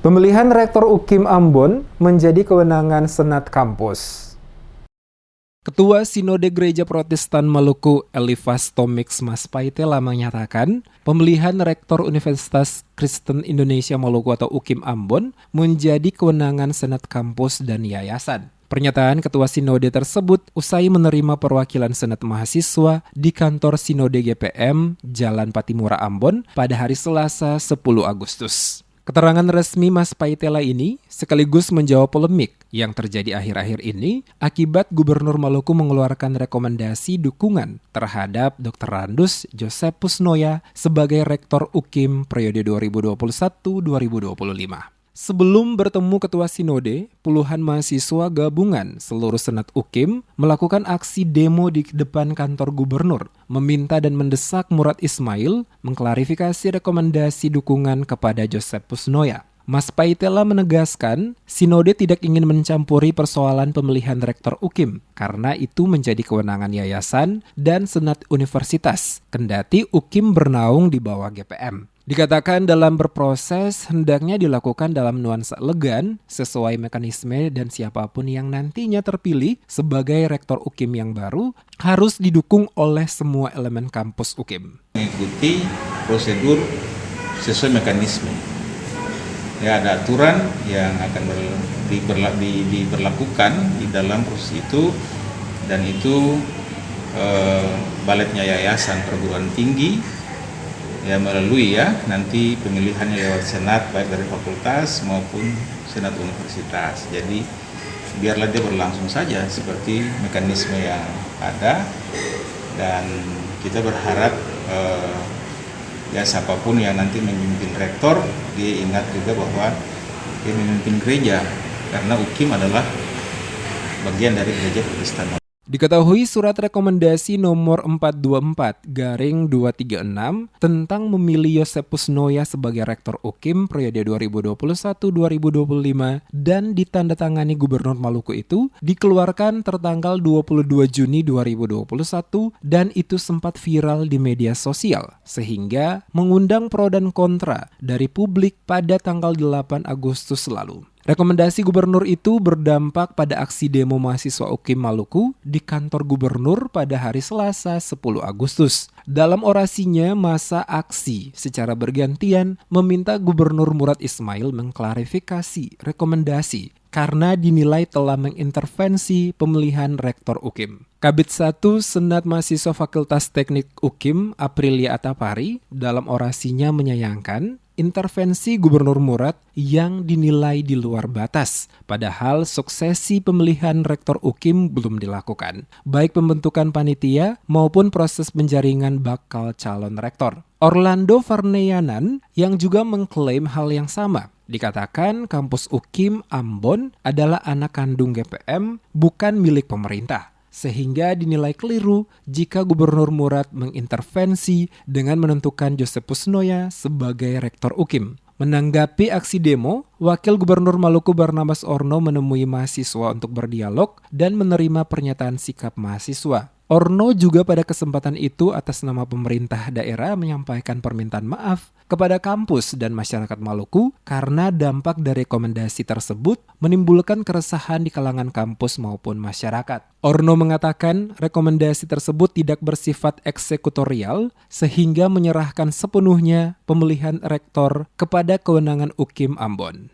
Pemilihan Rektor UKIM Ambon menjadi kewenangan Senat Kampus. Ketua Sinode Gereja Protestan Maluku Elifas Tomix Mas Paitela menyatakan, pemilihan Rektor Universitas Kristen Indonesia Maluku atau UKIM Ambon menjadi kewenangan Senat Kampus dan Yayasan. Pernyataan Ketua Sinode tersebut usai menerima perwakilan Senat Mahasiswa di kantor Sinode GPM Jalan Patimura Ambon pada hari Selasa 10 Agustus. Keterangan resmi Mas Paitela ini sekaligus menjawab polemik yang terjadi akhir-akhir ini akibat Gubernur Maluku mengeluarkan rekomendasi dukungan terhadap Dr. Randus Josephus Noya sebagai Rektor UKIM periode 2021-2025. Sebelum bertemu Ketua Sinode, puluhan mahasiswa gabungan seluruh Senat UKIM melakukan aksi demo di depan kantor gubernur, meminta dan mendesak Murad Ismail mengklarifikasi rekomendasi dukungan kepada Josephus Noya. Mas Paitela menegaskan, Sinode tidak ingin mencampuri persoalan pemilihan Rektor UKIM karena itu menjadi kewenangan yayasan dan Senat Universitas, kendati UKIM bernaung di bawah GPM. Dikatakan dalam berproses hendaknya dilakukan dalam nuansa elegan sesuai mekanisme dan siapapun yang nantinya terpilih sebagai Rektor UKIM yang baru harus didukung oleh semua elemen kampus UKIM. Mengikuti prosedur sesuai mekanisme. Ya, ada aturan yang akan diberlakukan di dalam proses itu, dan itu baletnya yayasan perguruan tinggi ya melalui nanti pemilihannya lewat senat baik dari fakultas maupun senat universitas. Jadi biarlah dia berlangsung saja seperti mekanisme yang ada, dan kita berharap siapapun yang nanti memimpin rektor, dia ingat juga bahwa dia memimpin gereja, karena UKIM adalah bagian dari gereja Protestan. Diketahui surat rekomendasi nomor 424/236 tentang memilih Josephus Noya sebagai Rektor UKIM periode 2021-2025 dan ditandatangani Gubernur Maluku itu dikeluarkan tertanggal 22 Juni 2021 dan itu sempat viral di media sosial sehingga mengundang pro dan kontra dari publik pada tanggal 8 Agustus lalu. Rekomendasi gubernur itu berdampak pada aksi demo mahasiswa UKIM Maluku di kantor gubernur pada hari Selasa 10 Agustus. Dalam orasinya, masa aksi secara bergantian meminta Gubernur Murad Ismail mengklarifikasi rekomendasi karena dinilai telah mengintervensi pemilihan Rektor UKIM. Kabid 1 Senat Mahasiswa Fakultas Teknik UKIM Aprilia Atapari dalam orasinya menyayangkan intervensi Gubernur Murad yang dinilai di luar batas, padahal suksesi pemilihan Rektor UKIM belum dilakukan, baik pembentukan panitia maupun proses penjaringan bakal calon rektor. Orlando Farneyanan yang juga mengklaim hal yang sama. Dikatakan kampus UKIM Ambon adalah anak kandung GPM, bukan milik pemerintah. Sehingga dinilai keliru jika Gubernur Murad mengintervensi dengan menentukan Josephus Noya sebagai Rektor UKIM. Menanggapi aksi demo, Wakil Gubernur Maluku Barnabas Orno menemui mahasiswa untuk berdialog dan menerima pernyataan sikap mahasiswa. Orno juga pada kesempatan itu atas nama pemerintah daerah menyampaikan permintaan maaf kepada kampus dan masyarakat Maluku karena dampak dari rekomendasi tersebut menimbulkan keresahan di kalangan kampus maupun masyarakat. Orno mengatakan rekomendasi tersebut tidak bersifat eksekutorial sehingga menyerahkan sepenuhnya pemilihan rektor kepada kewenangan UKIM Ambon.